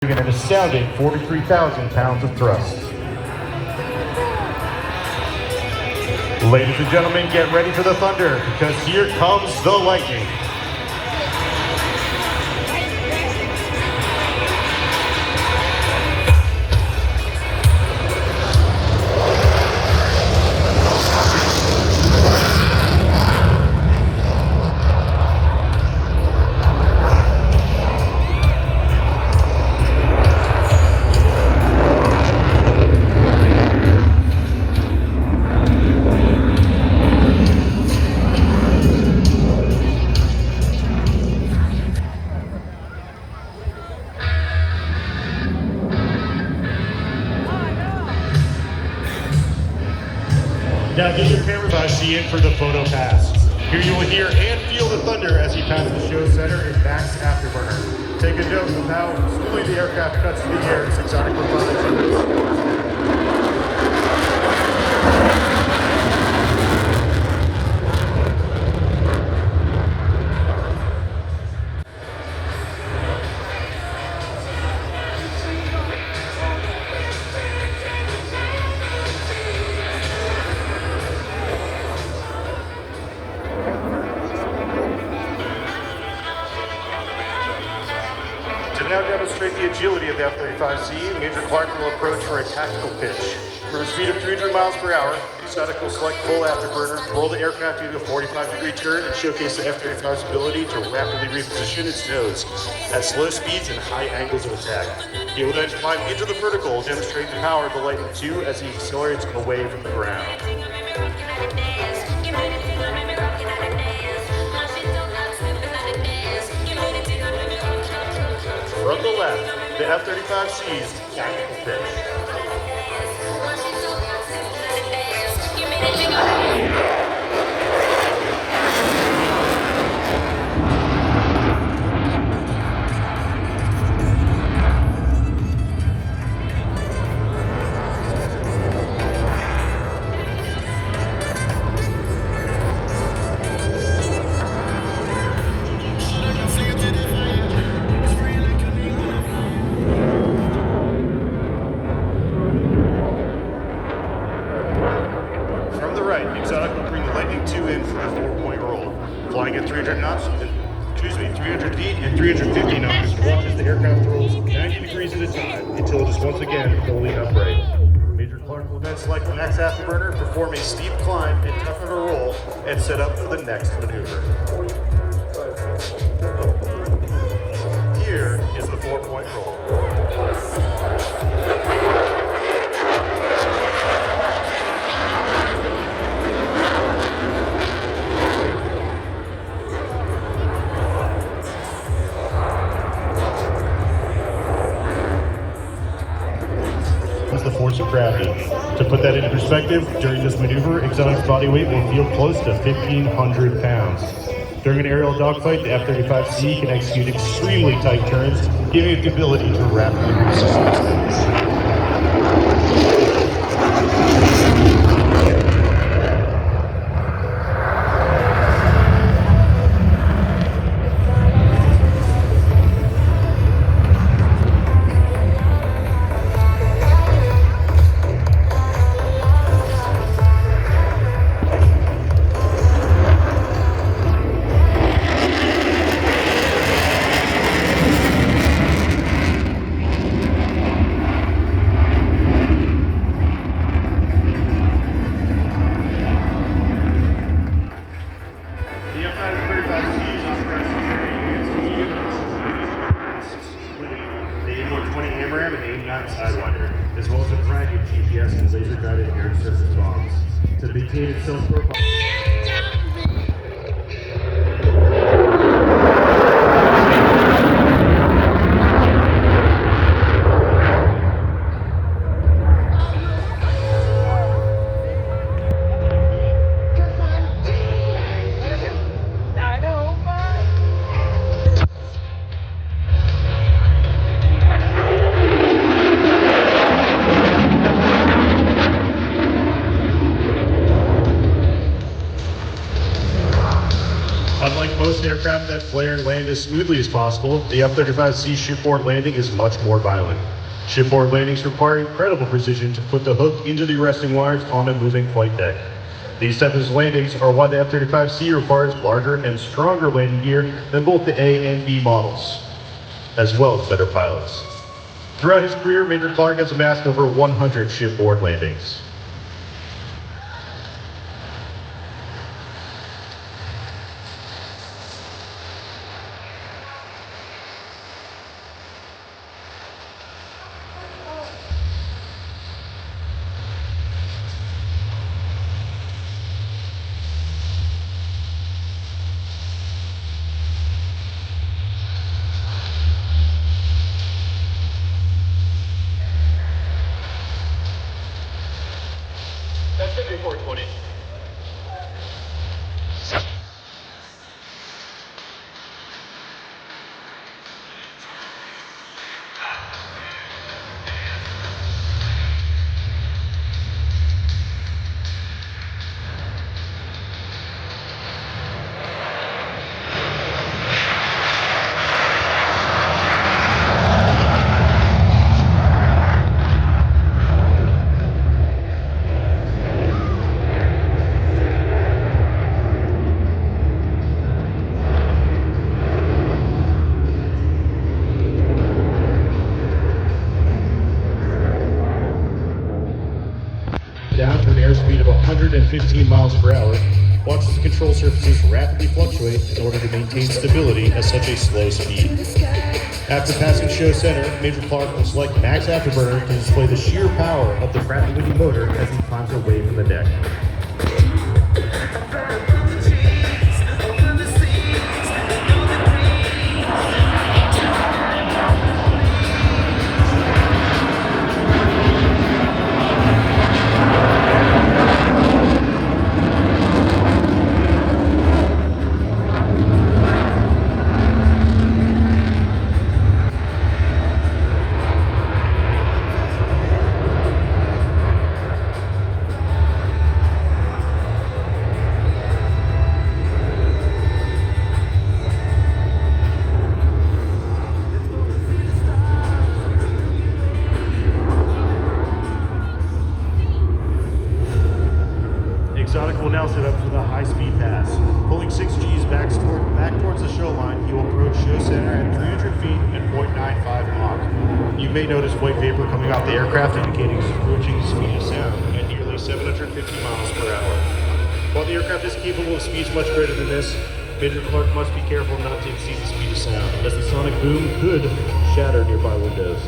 An astounding 43,000 pounds of thrust. Ladies and gentlemen, get ready for the thunder, because here comes the lightning. Now get your cameras in for the photo pass. Here you will hear and feel the thunder as you pass the show center in Max Afterburner. Take a note of how slowly the aircraft cuts through the air as exotic profiles. To now demonstrate the agility of the F35C, Major Clark will approach for a tactical pitch. From a speed of 300 miles per hour, Exotic will select full afterburner, roll the aircraft into a 45-degree turn, and showcase the F-35's ability to rapidly reposition its nose at slow speeds and high angles of attack. He will then climb into the vertical, demonstrating the power of the Lightning II as he accelerates away from the ground. From the left, the F-35C's tactical pitch. Exotic will bring the Lightning II in for a 4-point roll. Flying at 300 feet and 350 knots, watches the aircraft rolls 90 degrees at a time until it is once again fully upright. Major Clark will then select the Max Afterburner, perform a steep climb and toughen a roll, and set up for the next maneuver. Here is the 4-point roll. The force of gravity. To put that into perspective, during this maneuver, Exotic's body weight will feel close to 1,500 pounds. During an aerial dogfight, the F-35C can execute extremely tight turns, giving it the ability to rapidly reposition its nose. Sidewinder, as well as a variety of GPS and laser-guided air surface bombs. To maintain its self-profile. aircraft that flare and land as smoothly as possible, the F-35C shipboard landing is much more violent. Shipboard landings require incredible precision to put the hook into the arresting wires on a moving flight deck. These types of landings are why the F-35C requires larger and stronger landing gear than both the A and B models, as well as better pilots. Throughout his career, Major Clark has amassed over 100 shipboard landings. That's 5420. Down to an airspeed of 115 miles per hour, watch as the control surfaces rapidly fluctuate in order to maintain stability at such a slow speed. After passing show center, Major Clark will select max afterburner to display the sheer power of the Pratt & Whitney motor as he climbs away from the deck. Exotic will now set up for the high-speed pass. Pulling 6 Gs back towards the show line, he will approach show center at 300 feet at 0.95 Mach. You may notice white vapor coming off the aircraft indicating it's approaching speed of sound at nearly 750 miles per hour. While the aircraft is capable of speeds much greater than this, Major Clark must be careful not to exceed the speed of sound, as the sonic boom could shatter nearby windows.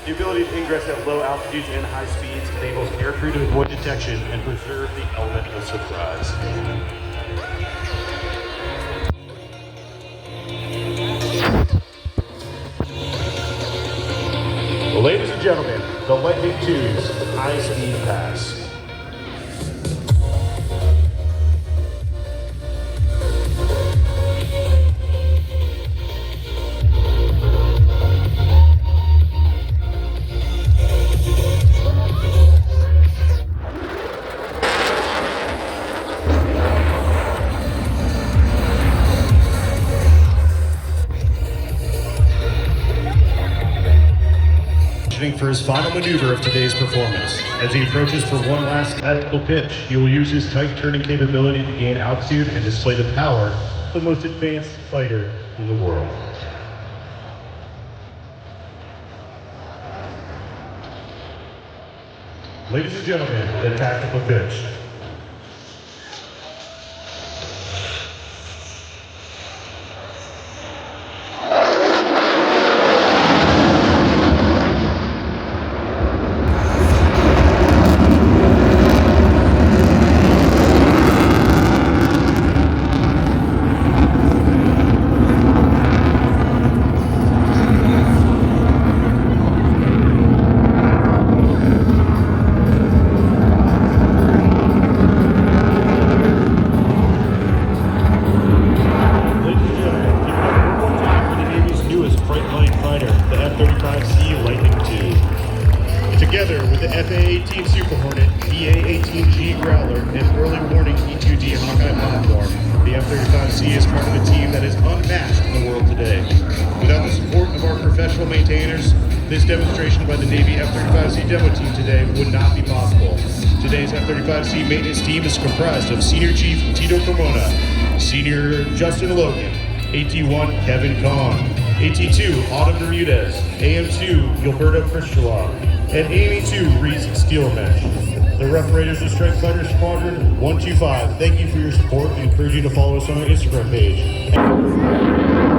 The ability to ingress at low altitudes and high speeds enables aircrew to avoid detection and preserve the element of surprise. Ladies and gentlemen, the Lightning II's high-speed pass. For his final maneuver of today's performance. As he approaches for one last tactical pitch, he will use his tight turning capability to gain altitude and display the power of the most advanced fighter in the world. Ladies and gentlemen, the tactical pitch. F35C Lightning II. Together with the FA-18 Super Hornet, EA-18G Growler, and early warning E-2D Hawkeye platform, The F35C is part of a team that is unmatched in the world today. Without the support of our professional maintainers, this demonstration by the Navy F35C demo team today would not be possible. Today's F35C maintenance team is comprised of Senior Chief Tito Cremona, Senior Justin Logan, AT1 Kevin Kahn, AT2 Autumn Bermudez, AM2 Gilberto Cristula, and AME2 Reese Steelmesh. The Rough Raiders of Strike Fighter Squadron 125, thank you for your support and encourage you to follow us on our Instagram page.